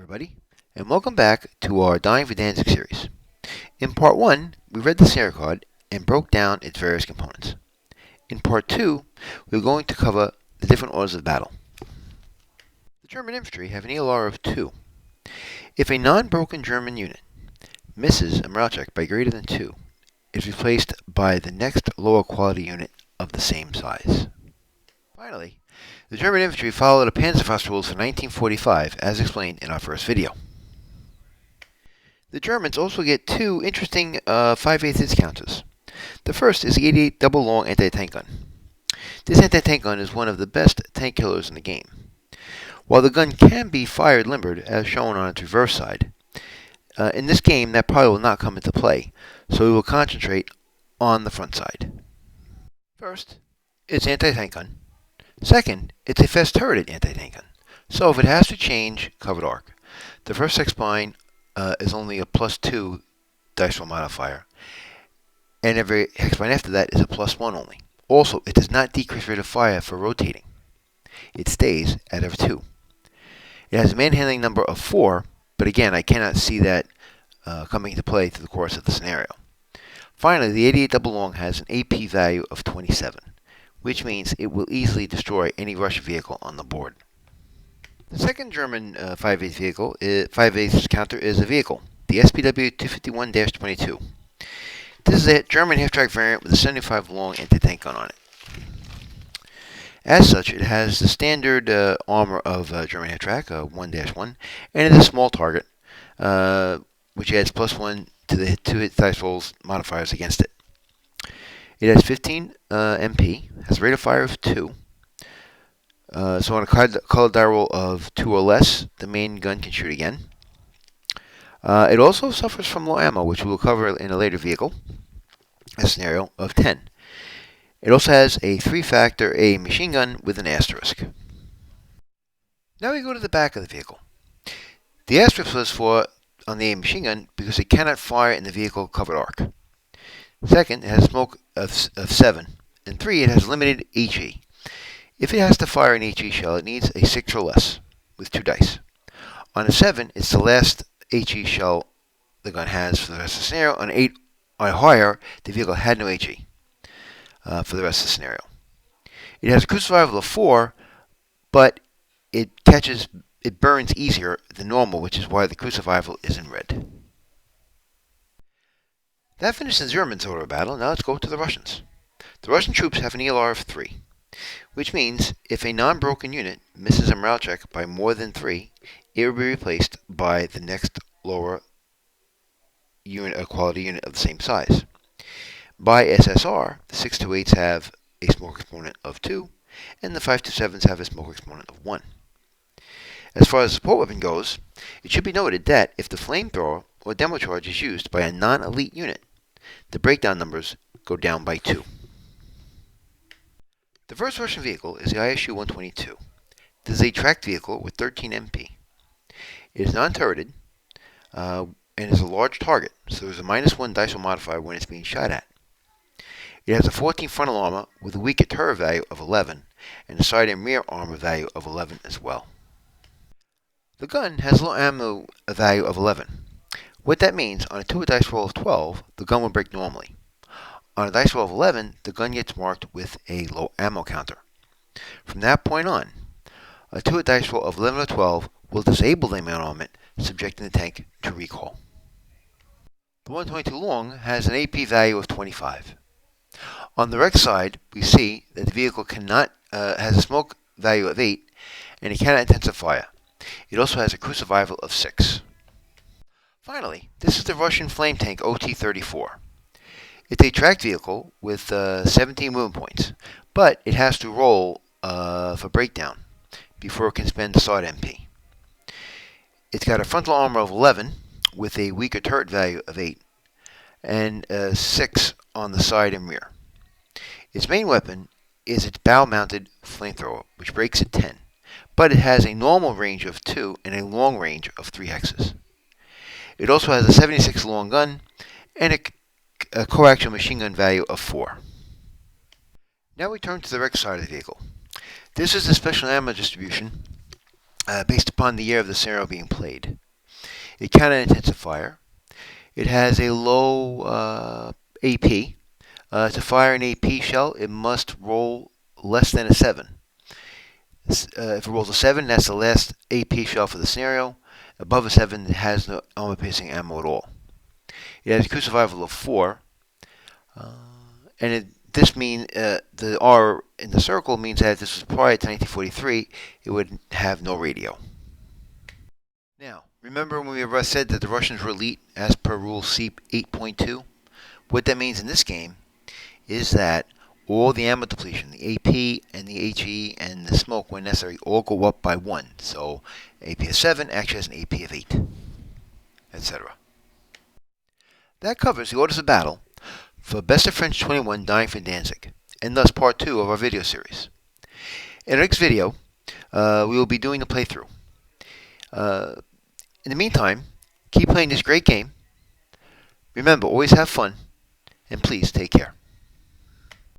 everybody, and welcome back to our Dying for Danzig series. In part 1, we read the scenario card and broke down its various components. In part 2, we're going to cover the different orders of battle. The German infantry have an ELR of 2. If a non-broken German unit misses a morale check by greater than 2, it is replaced by the next lower quality unit of the same size. Finally, the German infantry followed the Panzerfaust rules for 1945, as explained in our first video. The Germans also get two interesting 5/8 inch counters. The first is the 88 double long anti-tank gun. This anti-tank gun is one of the best tank killers in the game. While the gun can be fired limbered, as shown on its reverse side, in this game that probably will not come into play, so we will concentrate on the front side. First, it's anti-tank gun. Second, it's a fast-turreted anti-tank gun. So if it has to change covered arc, the first X-spine is only a +2 dice roll modifier, and every X-spine after that is a +1 only. Also, it does not decrease rate of fire for rotating. It stays at every 2. It has a manhandling number of 4, but again, I cannot see that coming into play through the course of the scenario. Finally, the 88 double long has an AP value of 27. Which means it will easily destroy any Russian vehicle on the board. The second German 5/8 counter is a vehicle, the SPW 251-22. This is a German half-track variant with a 75 long anti-tank gun on it. As such, it has the standard armor of German half-track, 1-1, and it is a small target, which adds +1 to the 2 hit dice rolls modifiers against it. It has 15 MP, has a rate of fire of 2. So on a color die roll of 2 or less, the main gun can shoot again. It also suffers from low ammo, which we will cover in a later vehicle, a scenario of 10. It also has a 3-factor A machine gun with an asterisk. Now we go to the back of the vehicle. The asterisk was for on the A machine gun because it cannot fire in the vehicle covered arc. Second, it has a smoke of 7. And 3, it has limited HE. If it has to fire an HE shell, it needs a 6 or less, with 2 dice. On a 7, it's the last HE shell the gun has for the rest of the scenario. On 8 or higher, the vehicle had no HE for the rest of the scenario. It has a crew survival of 4, but it burns easier than normal, which is why the crew survival is in red. That finishes the Germans' order of battle. Now let's go to the Russians. The Russian troops have an ELR of 3, which means if a non-broken unit misses a morale check by more than 3, it will be replaced by the next lower unit, a quality unit of the same size. By SSR, the 628s have a smoke exponent of 2, and the 527s have a smoke exponent of 1. As far as the support weapon goes, it should be noted that if the flamethrower or demo charge is used by a non-elite unit, the breakdown numbers go down by 2. The first Russian vehicle is the ISU-122. This is a tracked vehicle with 13 MP. It is non-turreted and is a large target, so there's a -1 dice roll modifier when it's being shot at. It has a 14 frontal armor with a weaker turret value of 11 and a side and rear armor value of 11 as well. The gun has a low ammo value of 11. What that means, on a 2 dice roll of 12, the gun will break normally. On a dice roll of 11, the gun gets marked with a low ammo counter. From that point on, a 2 dice roll of 11 or 12 will disable the main armament, subjecting the tank to recall. The 122 long has an AP value of 25. On the wreck side, we see that the vehicle has a smoke value of 8, and it cannot intensify. It also has a crew survival of 6. Finally, this is the Russian flame tank OT-34. It's a tracked vehicle with 17 movement points, but it has to roll for breakdown before it can spend the SARD MP. It's got a frontal armor of 11 with a weaker turret value of 8 and 6 on the side and rear. Its main weapon is its bow-mounted flamethrower, which breaks at 10, but it has a normal range of 2 and a long range of 3 hexes. It also has a 76 long gun and a coaxial machine gun value of 4. Now we turn to the wreck side of the vehicle. This is the special ammo distribution based upon the year of the scenario being played. It cannot intensifier. It has a low AP. To fire an AP shell, it must roll less than a 7. If it rolls a 7, that's the last AP shell for the scenario. Above a 7, it has no armor-piercing ammo at all. It has a crew survival of 4, and this means the R in the circle means that if this was prior to 1943, it would have no radio. Now, remember when we said that the Russians were elite as per Rule C 8.2? What that means in this game is that all the ammo depletion, the AP and the HE and the smoke when necessary, all go up by 1. So AP of 7 actually has an AP of 8, etc. That covers the orders of battle for Best of French 21 Dying for Danzig, and thus part 2 of our video series. In our next video, we will be doing the playthrough. In the meantime, keep playing this great game. Remember, always have fun, and please take care.